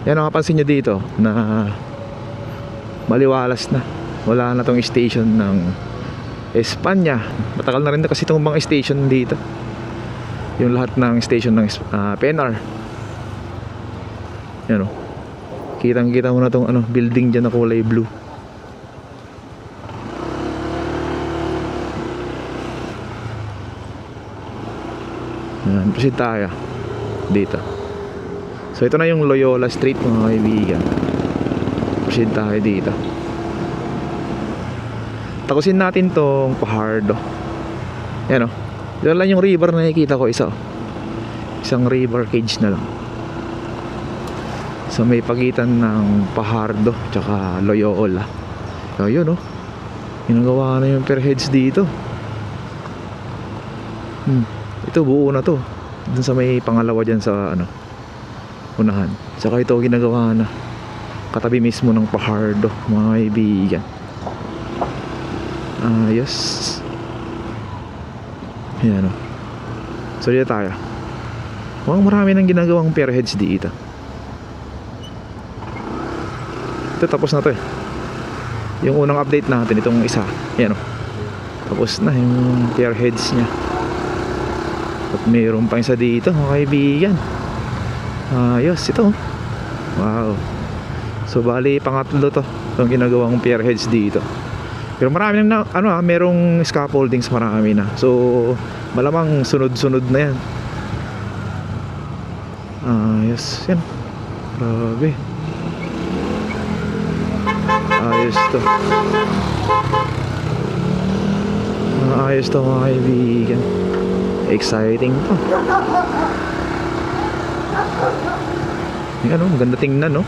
Yan ang napansin nyo dito na maliwalas na. Wala na tong station ng Espanya. Matagal na rin na kasi itong mga station dito. Yung lahat ng station ng PNR. Yan o. Kitang kita mo na tong building dyan na kulay blue. Yan, proceed tayo dito. So ito na yung Loyola Street mga kaibigan. Proceed tayo dito. Takusin natin tong Fajardo. Yan o. Yan lang yung river na nakikita ko, isa. Isang river cage na lang. So may pagitan ng Fajardo tsaka Loyola. So yun o. Ginagawa na yung perheads dito. Ito buo na to. Dun sa may pangalawa dyan sa unahan. Saka ito ginagawa na katabi mismo ng Fajardo mga kaibigan. Yes. Ayan o. So dito tayo. Mukhang marami nang ginagawang pierheads dito. Ito tapos na to eh. Yung unang update natin, itong isa. Ayan o. Tapos na yung pierheads nya. At mayroon pa isa dito mga kaibigan. Ayos ito. Wow. So bali pangatlo to itong ginagawang pierheads dito. Pero marami na merong scaffoldings, marami na. So malamang sunod-sunod na yan. Ayos yan. Grabe. Ayos to. Ayos to mga kaibigan. Exciting to. Yan o, maganda tingnan no.